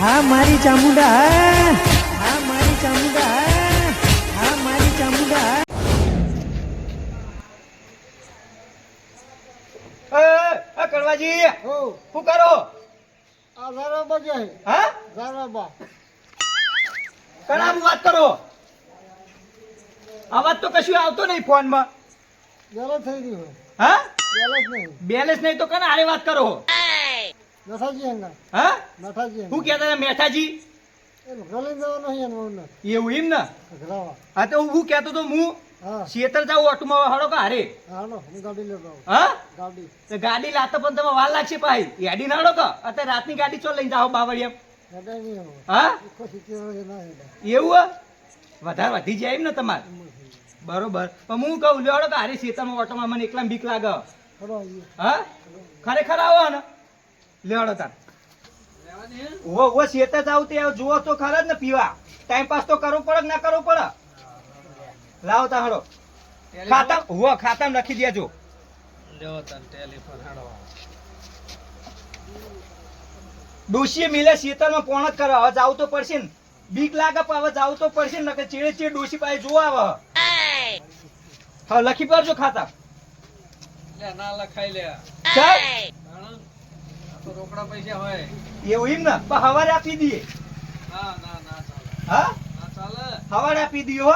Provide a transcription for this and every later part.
હા મારી ચામુંડા હા મારી ચામુંડા હા મારી ચામુંડા કરવાજી શું કરો આ ઝારાબા જાય હા ઝારાબા કણામ વાત કરો અવાજ તો કશું આવતો નહીં ફોન માં જરા થઈ ગયું હા બેલેન્સ નહીં બેલેન્સ નહીં તો કને આરે વાત કરો નઠાજી હંગા હા નઠાજી શું કહેતા હતા મેઠાજી એમ ગલી જવાનો અહીંયા ને એવું એમ ને ઘરાવા હા તો હું કહેતો તો હું હા શેતર જાઉં ઓટોમાં હળો કે હારે હાલો હું ગાડી લેતો આવું હા ગાડી તો ગાડી લાતો પણ તમે વાર લાગશે ભાઈ યાડી નાડો કે અત્યારે રાતની ગાડી ચો લઈને જાઓ બાવળિયા હેડા નહીં હવે હા કોઈ સિત્તેર ના હેડા એવું હે? વધારે વધી જાય એમ ને તમારે બરોબર પણ હું કહું લેવડો કે હારે શેતરમાં ઓટોમાં મને એકલા બીક લાગે ચલો આવીએ હા ખરેખર આવો ને લેવડો તાર ઓ શેતર જાવ તે જુઓ તો ખરા જ ને પીવા ટાઈમ પાસ તો કરવો પડે કે ના કરવો પડે લાવો તા હળો ખાતા ખાતામાં લખી દેજો ડોશીએ મિલે શેતરમાં પોણ જ કરે હવે જાવ તો પડશે ને બીક લાગે પણ હવે જાવ તો પડશે ને કે ચેડે ચેડ ડોશી પાસે જોવા આવે હા લખી પડજો ખાતા ના લખાઈ લે ચાલ તો રોકડા પૈસા હોય એવું એમ ને પણ હવારે આપી દઈએ ના ના ના ચાલે હા ના ચાલે હવારે આપી દઈએ હો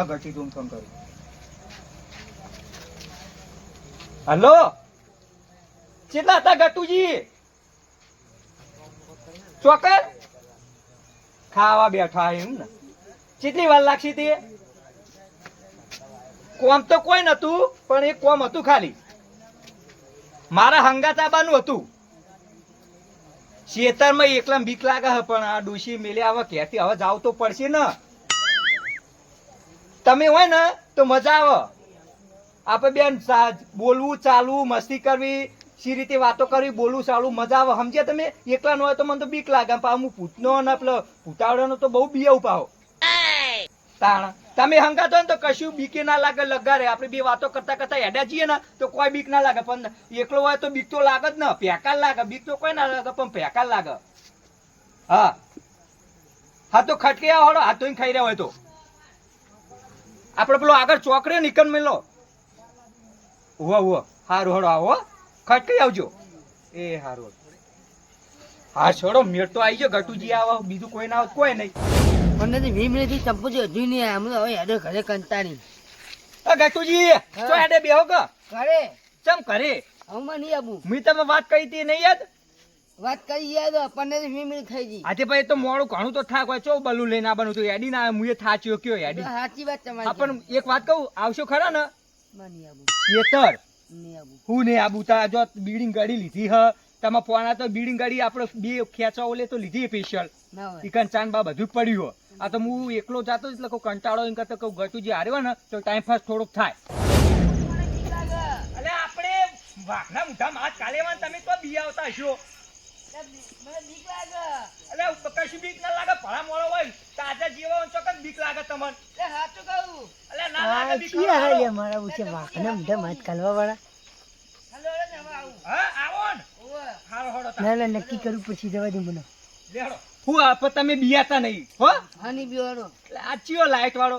ઘટી તું ફોન કરું હલો કેટલા હતા ગટુજી ચોકર ખાવા બેઠા એમ ને કેટલી વાર લાગશે તે કોમ તો કોઈ નતું પણ એક કોમ હતું ખાલી મારા હંગાત આબાનું હતું શેતરમાં એકલા બીક લાગે છે પણ આ ડોશી મેલે આવે ક્યાંથી હવે જાવ તો પડશે ને તમે હોય ને તો મજા આવે આપણે બેન બોલવું ચાલવું મસ્તી કરવી સી રીતે વાતો કરવી બોલવું ચાલવું મજા આવે સમજ્યા તમે એકલા ન હોય તો મને તો બીક લાગે હું પૂતનો ને પેલો પૂતાવડો તો બહુ બીયાવ પાવ તાણ તમે હંગાતો ને તો કશું બીકે ના લાગે લગારે આપણે બે વાતો કરતા કરતા હેડા જઈએ ને તો કોઈ બીક ના લાગે પણ એકલો હોય તો બીક તો લાગે જ ને પેકા લાગે બીક તો કોઈ ના લાગે પણ પેકા લાગે હા હા તો ખટકે હળો હાથ ધોઈને ખાઈ રહ્યા હોય તો આપડે પેલો આગળ ચોકડે નીકળ મેલો હારું હળો આવો ખટકે આવજો એ હારું હા છોડો મેળ તો આવી ગયો ગટુજી આવો બીજું કોઈ ના આવે કોઈ નહીં મને 20 મિનિટ થી ચંપુ હજુ નહીં આયા હમણાં હવે હેડે ઘરે કંટાળી ગટુજી તો હેડે બેહો કે ઘરે ચમ કરે હું નહીં આવું મેં તમે વાત કરી હતી નહીં યાદ વાત કરી યાદ 15 થી 20 મિનિટ થઈ ગઈ આજે ભાઈ તો મોડું ઘણું તો થાક હોય ચો બલું લઈને આવવાનું તો યાડી ના મુએ થાચ્યો કયો યાડી સાચી વાત હા તમારી પણ એક વાત કહું આવશો ખરા ને નહીં આવું શેતર નહીં આવું હું નહીં આબુ તા જો બીડિંગ ગાડી લીધી હ તમે પોણા તો બીડિંગ ગાડી આપણે બે ખેંચવા ઓલે તો લીધી સ્પેશિયલ ના હોય ચિકન ચાન બા બધું જ પડ્યું હો આ તો હું એકલો જાતો એટલે કોઈ કંટાળો એમ કરતો કહું ગટુજી હાર્યો ને તો ટાઈમ પાસ થોડોક થાય એટલે આપણે વાઘના મુઠા માছ કાલે તમે તો બી આવતા હશો મને બીક લાગે એટલે કશું બીક ના લાગે ભલા મોળો હોય તાજા જીવો ચોક્કસ બીક લાગે તમને એ સાચું કહું એટલે ના લાગે બીક મારા ઉછે વાકને મુઢે માત કાલવા વાળા હા આવો ને હારો હારો તા ના નક્કી કરું પછી જવા દે મને લેડો હું આપ તમે બિયાતા નહીં હો હાની બીવાડો એટલે આ ચિયો લાઈટ વાળો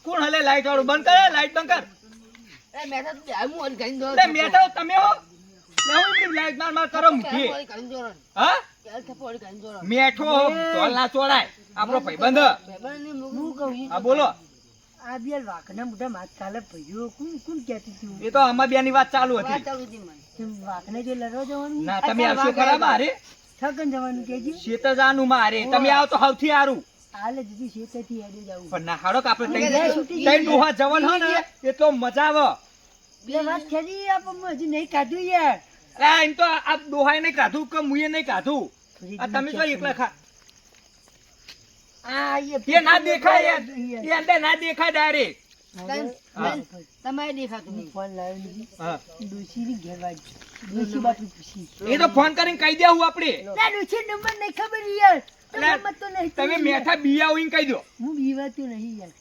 કોણ હલે લાઈટ વાળો બંધ કરે લાઈટ બંધ કર એ મેઠા તો આમુ ઓર ગઈ દો એટલે મેઠો તમે હો લે હું બી લાઈટ માર કરો મુઠી હા મેઠો તોલ ના ચોડાય આપણો ભાઈબંધ હા બોલો આ બે વાકના મોટા માત કાલે ભર્યો કોણ કહેતી હતી એ તો અમાર બેની વાત ચાલુ હતી વાકને જે લડવા જવાનું ના તમે આવશો ખરા મારે થકન જવાનું કેજી શેતજાનું મારે તમે આવો તો સૌથી સારું હાલે દીદી શેતથી હેડે જાવું પણ ના હાડો કે આપણે તઈ ડોહા જવાન હો ને એટલો મજા આવે બે વાત ખેડી આપણે હજી નહીં કાઢ્યું યાર અરે એમ તો આ ડોહાએ નહીં કાઢું કે મુએ નહીં કાઢું આ તમે તો એકલા ખા આ એ ના દેખાય એ અંદર ના દેખાય ડાયરેક્ટ તમારે દેખાતું નહીં ફોન લાવ્યો નથી હા ડોશીની ઘેર વાત ડોશી બાટુ પૂછી એ તો ફોન કરીને કહી દેવું આપણે ના ડોશી નંબર નહીં ખબર યાર તમે મેઠા બિયા હોઈને કહી દો હું બીવાતું નહીં યાર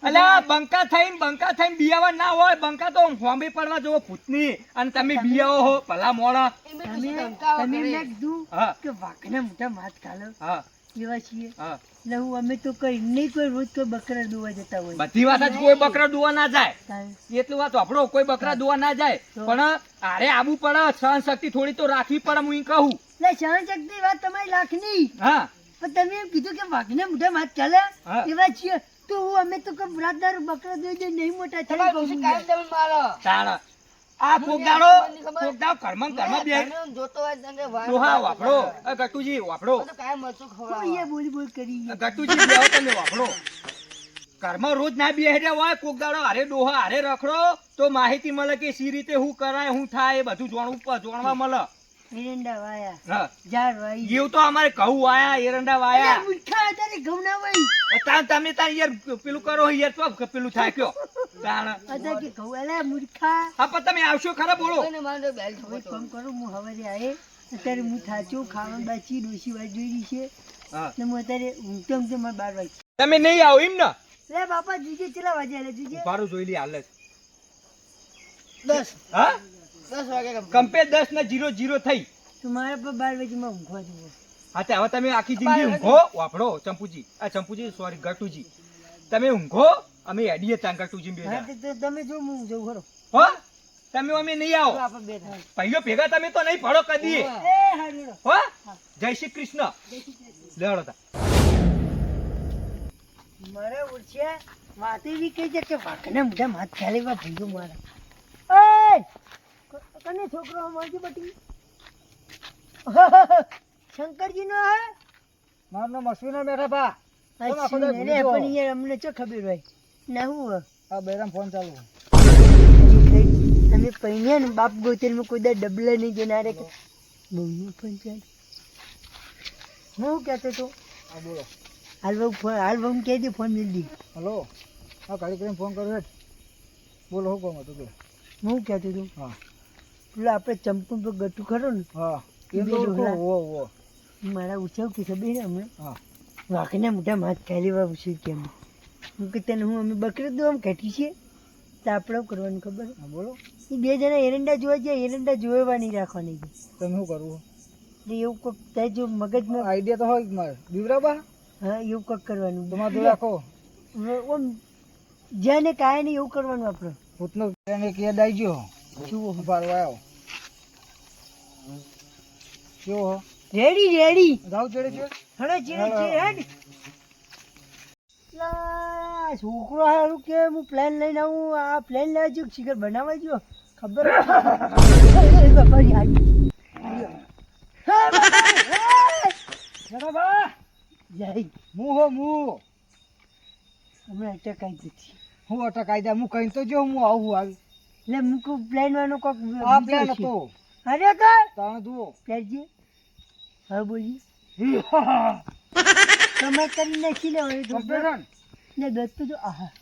અલ્યા બંકા થઈને બિયાવા ના હોય. બંકા તો હોંબી પડવા જોવો ભૂતની, અને તમે બિયાવો હો ભલા મોણા. તમે એમને કીધું હા કે વાઘના મોટા માથ ખાલો હા એવા છીએ. હા એટલે હું અમે તો કઈ નહીં, કોઈ રોજ કોઈ બકરા દોવા જતા હોય. બધી વાત જ કોઈ બકરા દુવા ના જાય, તારે એટલું વાત આપણો કોઈ બકરા દુવા ના જાય, પણ આરે આબુ પડે, સહન શક્તિ થોડી તો રાખવી પડે. હું ઈ કહું. એટલે સહન શક્તિ વાત તમારી લાખની, હા પણ તમે એમ કીધું કે વાઘના મોટા માથ ચાલે હા. એવા છીએ, તો હું અમે તો કઈ રાતદાર બકરા દોઈ દે નહીં મોટા થાય. તાણ આ કોકદાડો ઘરમાં બે ડોહા વાપરો. ગટુજી વાપરો. અહીંયા બોલ બોલ કરી ગટુજી બેહો તમે વાપરો. ઘરમાં રોજ ના બેહર્યા હોય, કોકદાડો હારે ડોહા હારે રખડો તો માહિતી મળે કે સી રીતે શું કરાય, શું થાય, એ બધું જાણવા મળે. એરંડા વાયા, હા ઝાડ વાઈ, એવું તો અમારે ઘઉં વાયા, એરંડા વાયા. મૂર્ખા અત્યારે ઘઉં ના વાઈ. તમે તાર યાર પેલું કરો યાર, તો પેલું થાય કયો તાણ. અત્યારે કે ઘઉં અલા મૂર્ખા. હા પણ તમે આવશો ખરા, બોલો. હવે કામ કરું, હું હવારે આયે અત્યારે હું થાચું ખાવાનું બાચી ડોસી વાત જોઈ રહી છે. હા એટલે હું અત્યારે ઊંઘતો ઊંઘતો મારે 12 વાગે. તમે નહીં આવો એમ ને? લે બાપા જીજે કેટલા વાગે આલે જીજે? ઉભારું જોઈ લી હાલ જ. 10. હા 10 વાગે કમ્પેર 10 ને 0 થઈ. તો મારે પર 12 વાગે માં ઊંઘવા જવું. હા તે હવે તમે આખી જિંદગી ઊંઘો વાપરો. ચંપુજી ચંપુજી સોરી ગટુજી, તમે ઊંઘો, અમે હેડીએ ત્યાં ગટુજી બે હા તો તમે જો હું જવું ખરો. હો. તમે અમે નહીં આવો આપણે બે થાય. પહેલો ભેગા તમે તો નહીં પડો કદી. એ હારું. હો. જય શ્રી કૃષ્ણ. લેવડો તા. મારે ઉડશે વાત એવી કહી છે કે વાઘના મોઢા માથ ખાલીમાં ભૂલું મારા. એ કને છોકરો માજી બટી શંકરજી નો હે? મારું નામ અશ્વિના બેઠા ભા. અચ્છા, અરે પણ યાર અમને શું ખબર હોય ના હું આ બેરામ ફોન ચાલુ. તમે પૈણ્યા ને બાપ ગોતેલમાં કોઈ દા ડબલા નહીં દેનારે કે બહુનું પણ ચાલ. હું કહેતો તો હા બોલો. હાલ બહુ કહી દે ફોન મિલ દી. હલો. હા કાળી કરીને ફોન કર્યો છે. બોલો શું કહું હતું કે? હું કહેતો તો હા પેલો આપણે ચંપુ પર ગટુ ખરો ને હા એ તો ડોહલા. ઓ મારા ઉછાવ કે ખબર ને અમે હા વાઘના મોટા માથ ખાલી વા પૂછ્યું કે અમે હું કે તને હું અમે બકરી દો આમ ઘટી છે તો આપણે કરવાનું ખબર? હા બોલો. એ બે જણા એરંડા જોવા જાય, એરંડા જોવા નહીં રાખવાની છે. તમે શું કરવું? એટલે એવું કોક થાય જો મગજમાં આઈડિયા તો હોય જ મારે. બીવરાબા હા એવું કોક કરવાનું. તમારે જોડે રાખો. ઓમ જ્યાં ને કાંઈ નહીં એવું કરવાનું આપણે. ભૂતનો એક યાદ આવી ગયો. જુઓ ઉભારો આવ્યો. કેવો હો? રેડી રેડી જાવ ચડે છે. હડો ચીડે ચીડે હેડ. લા છોકરો હારું કે હું પ્લેન લઈને આવું, આ પ્લેન લેવા જો શિખર બનાવવા જો ખબર બાપા આવી જય હું હો હું હમણાં અટકાઈ જતી. હું અટક કાયદા હું કઈ તો જો હું આવું આવી. એટલે મૂકું પ્લેન વાનો કોક આ પ્લાન હતો. અરે કા તમે જુઓ. પ્લેન છે હા બોલી તમે કરી નાખી લેવાનું તો કમ્પ્લેન ને દત્તુ તો આહા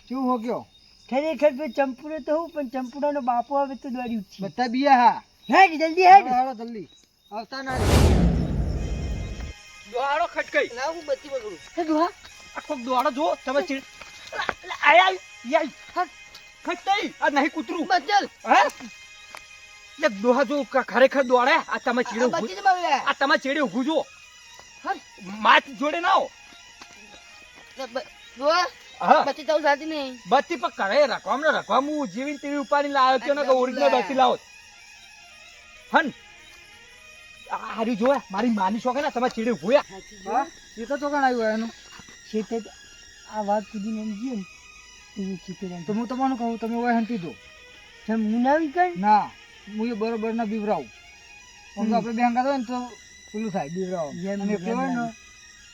કેવું હો ગયો? ખરેખર તો ચંપુડો તો હું પણ ચંપુડાનો બાપો આવે તો દોડ્યું જ છે. બધા બિયા હા. હેડ જલ્દી હેડ. હાલો જલ્દી આવતા ના. દોડો ખટકાઈ. ના હું બત્તી પકડું. હે દોહા આખો દોડો જો તમે ચીડ. આય યાય ખટકાઈ. આ નહીં કૂતરું. બચલ હે લે દોહા જો ખરેખર દોડે. આ તમે ચીડે ઊભું. બત્તી જ બગડે. આ તમે ચીડે ઊભું જો. માથ જોડે ના આવો. દોહા હા બત્તી તો સાચી નહીં. બત્તી પર કરે રખવામ હું જીવીને તેવી ઉપાડી લાવ્યો કે ના ઓરિજિનલ બત્તી લાવો હન. હારી જોયા મારી માની શોખ ને તમે ચીડે ઊભું. હા એ તો ચોકણ આવ્યું એનું. શેતે આ વાત કીધી ને જીએ ને એ શીખે તો હું તમને કહું તમે ઓય હંતી દો. તમ મુનાવી કર ના હું એ બરોબર ના બીવરાવું. આમ તો આપણે બેંગા હોય ને તો પેલું થાય બીવરાવ. જેમ અને કહેવાય ને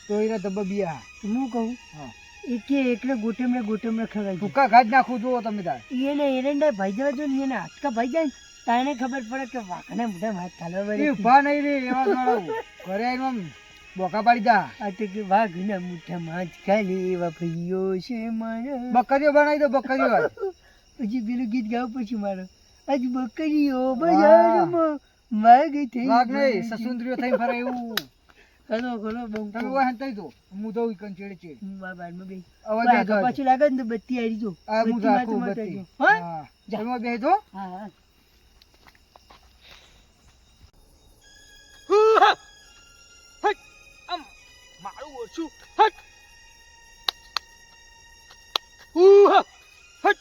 તો એના ધબ્બા બિયા. હું કહું હા એકે એકલે ગોટમડા ખવાય છે. ભૂકા ઘાટ નાખું જુઓ તમે તાર. એને એરંડા ભાઈ જવા જો ને એને હાથકા ભાઈ જાય ને તાને ખબર પડે કે વાઘના મોઢા હાથ ખાલવા એ ઉભા નહીં રે એવા દોડાવું. ઘરે આવીને આમ બોકા પાડી જા. આ તો કે વાઘના મોઢા હાથ ખાલી એવા ભાઈઓ છે મારા. બકરીઓ બનાવી દો બકરીઓ. પછી પેલું ગીત ગાવ પછી મારો આજ બકરીઓ બજારમાં વાઘ થઈ વાઘ નહીં સસુંદરીઓ થઈને ફરે એવું. ઘણો ઘણો બંકો. તમે ઓય હંતાઈ દો હું દઉં ઈકન ચેડે ચેડ હું બારમાં બે. અવાજ વાહ, આવતો પાછું લાગે ને તો બત્તી આવી જો. આ હું બત્તીમાં રાખું તો બત્તી. મટાડજો. હા? હા જા. તમે બે દો હા, હા. મારું ઓછું હટ ઉહ, હટ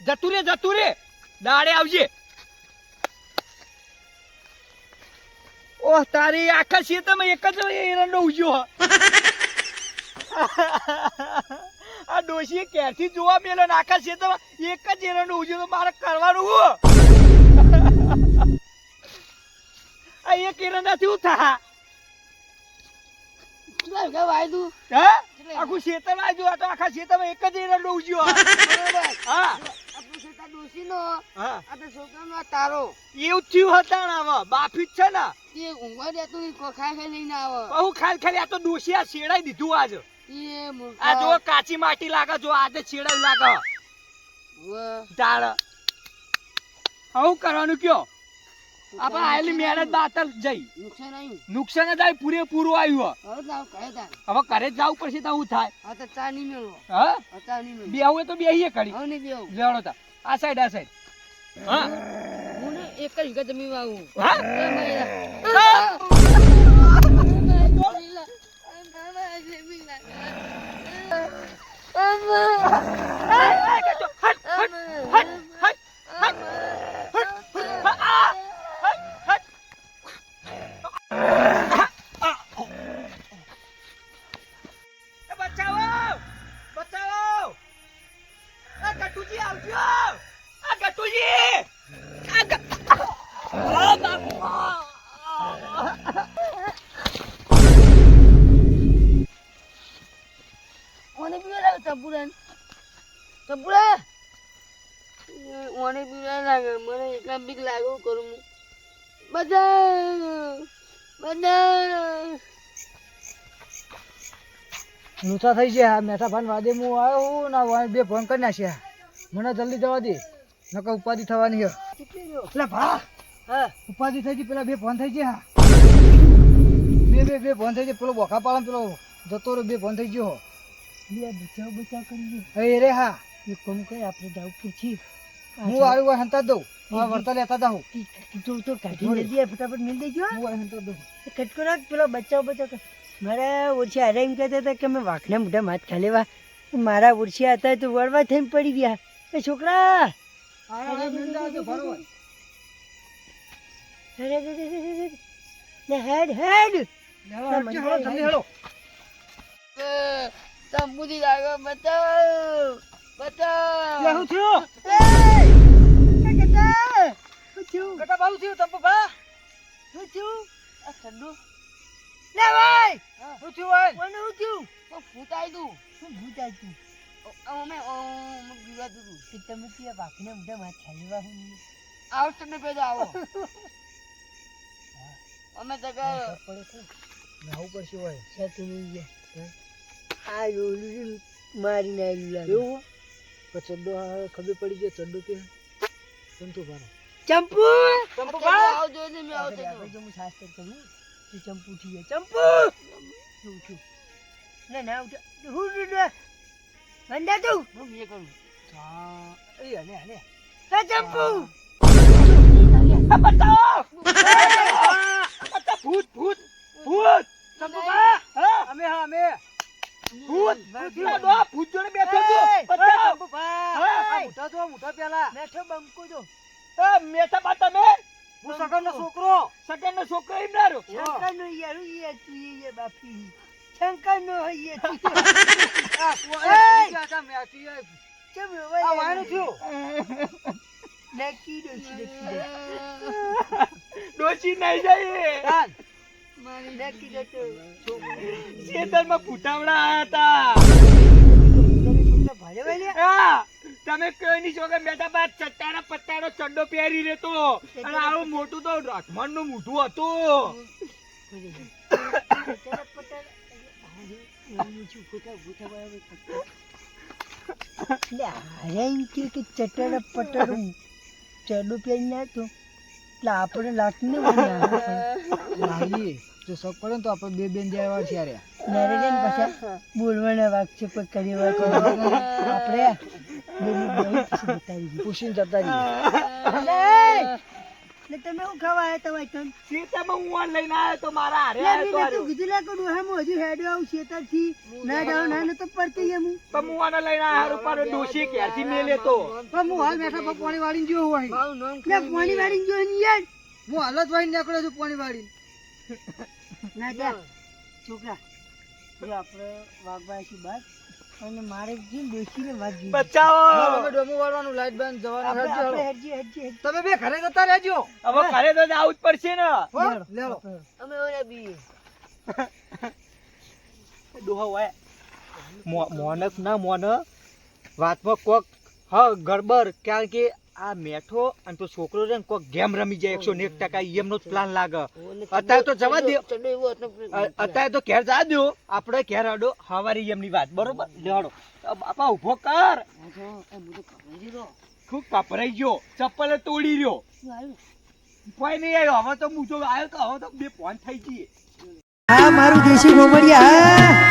જતું રે દાડે આવજે. ઓહ તારી આખા ખેતરમાં એક જ એરંડો ઉજ્યો આ ડોશીએ ક્યારથી જોવા મેલો ને આખા ખેતરમાં એક જ એરંડો ઉજ્યો તો મારે કરવાનું હું આ એક એરંડાથી શું થા કેટલા વીઘા વાયદું? હા આખું ખેતર આજુ આ તો આખા ખેતરમાં એક જ એરંડો ઉજ્યો બરોબર. હા આપણું ખેતર ડોશીનો, હા આ તો છોકરાનો આ તારો. એવું થયું હતા ને હવે બાફી જ છે ને એ ઊંઘવા દેતું નહીં, ખાઈ લઈને આવે. બહુ ખાલી આ તો ડોશી આ શેડાઈ દીધું આજ એ મૂર્ખા. આ જો કાચી માટી લાગે જો આજે શેડાઈ લાગે વાહ. તાળ હું કરવાનું કયો આપણે આયેલી મહેનત બાતલ જઈ નુકસાન આવ્યું. નુકસાન જ આવી પૂરેપૂરું આવ્યું હવે તો આવું કહે તારે. હવે ઘરે જ જવું પડશે તો હું થાય આ તો ચા નહીં મેળવો. હા આ ચા નહીં મેળવો. બેહું તો બેહીએ કરી હવે નહીં બેહું. લેવડો તા આ સાઈડ હા હું ને એક જ વીઘા જમીન વાવું. હા બચાવો બચાવો આ ગટુજી આવજો આ ગટુજી ઓને પીવા લાગે ચંપુરાને. ચંપુરા ઓને પીવા લાગે, મને એકલા બીક લાગે. હું કરું હું? બધા લૂંટા થઈ ગયા મેઠા ભાન વાદે હું આવ્યો ના વાય બે ફોન કરી નાખ્યા મને જલ્દી જવા દે નકર ઉપાધિ થવાની છે એટલે ભા હા ઉપાધિ થઈ ગઈ પેલા બે ફોન થઈ ગયા બે ફોન થઈ ગયા પેલો બોખા પાડે પેલો જતો રહ્યો બે ફોન થઈ ગયો બે બચાવ કરી એ રે હા એક કામ કરે આપણે જાવ પૂછી હું આવ્યો હોય હંતા દઉં વર્તા લેતા જાઉં તો કાઢી દે ફટાફટ મિલ દેજો. હું હોય હંતા દઉં કટકો રાખ પેલો બચાવ મારા ઓછા હારે એમ કહેતા હતા કે મેં વાંખના મોઢા માથ ખાલેવા મારા ઓછિયા હતા તો વળવા થઈને પડી ગયા. એ છોકરા હેડ હેડ તંબુથી લાગો બતાવ બતાવ શું થયું શું કટા બાબુ થયું તંપુ ભા થયું? આ ઠંડુ લે ભાઈ શું થયું હોય કોને હું થયું? ભૂતાઈ દઉં. શું ભૂતાઈ તું? અમે પીવા દઉં કે તમે ત્યાં વાઘને મોઢા માથ ખાલેવા હું આવો તમે પેલો આવો અમે તો નાવું પડશે હોય આ રોલું મારીને આવ્યું એવું ચડ્ડો ખબર પડી જાય ચડ્ડો કે ચંતુ ભાનો ચંપુ ચંપુ આવજો ને મેં આવતો જો હું શાસ્ત્ર કરું તું ચંપુ થી ચંપુ ઉઠ્યું ના ના ઉઠ હું બંધા તું હું એ કરું હા એ હલે હલે હે ચંપુ ભૂત ભૂત ભૂત ચંપુ અમે હા અમે ભૂત ભૂત જોડે બેઠો છું ચંપુ મોટા પેલા બેઠો બંકો જો મેઠા બા તમે હું સગનનો છોકરો સગનનો છોકરો એમ ના રહ્યો શંકર નો યાર એ તું એ બાપી શંકર નો હૈયે તું કેમ આ વાયનું થયું નકી ડોસી ડોશી નહીં જાય મારી નકી જતો ખેતરમાં ફૂટાવડા આયા ભાડે વાળે હતા તમે કઈની છોકરા બેઠા બાદ ચટ્ટાના પત્તાનો ચડ્ડો પહેરી રહેતો અને આવું મોટું તો રખમણ નું મોઢું હતું ચટડા પટડું ચડો પહેરી ના તો એટલે આપણે લાગતું ને મને લાગીએ જો શોખ પડે ને તો આપણે બે બેન જાય છે યાર નરેજન પછી બોલવાના વાગ છે કોઈ કરી વાત આપણે પૂછીને જતા રહીએ એટલે તમે શું ખાવા આવ્યા તા ભાઈ તમે શેતામાં હું આ લઈને આવ્યો તો મારા હારે લે, આવ્યો તો મેં હારો. તો કીધું લે કે ડોહામાં હજુ હેડ્યો આવું શેતારથી. ના જાઉં, ના નતો પડતી એમ હું. પણ હું આને લઈને આવ્યો હારો પાછો ડોશી ક્યાંથી મેલે તો પણ હું હાલ મેઠા પર પાણી વાળીને જોયો હોય લે, પાણી વાળીને જોયો ને યાર. હું હાલ જ વાળીને નીકળ્યો છું પાણી વાળીને ના જા છોકરા, જો આપણે વાગવા છીએ બાદ અને મારે જે ડોશીને વાગી બચાવો અમે ડોમું વાળવાનું લાઈટ બંધ જવાનું આપણે હેડજો. હેડજી. તમે બે ઘરે જતા રહેજો હવે ઘરે તો જવું જ પડશે ને હો? લેવો અમે ઓલા બીએ. ડોહા હોય મોનક ના મોન વાતમાં કોક હા ગડબડ કારણ કે આ મેઠો અને તો છોકરો છે ને કોક ગેમ રમી જાય 101% એમનો જ પ્લાન લાગે અત્યારે તો જવા દો અત્યારે તો ઘેર જવા દો આપણે ઘેર હડો હવારી એમની વાત બરોબર લેવાડો બાપા ઉભો કર ખૂબ કપરાઈ ગયો ચપ્પલ તોડી રહ્યો કોઈ નહીં આવ્યો હવે તો હું જો આવ્યો તો હવે તો બે ફોન થઈ જઈએ આ મારું દેશી ગોમડિયા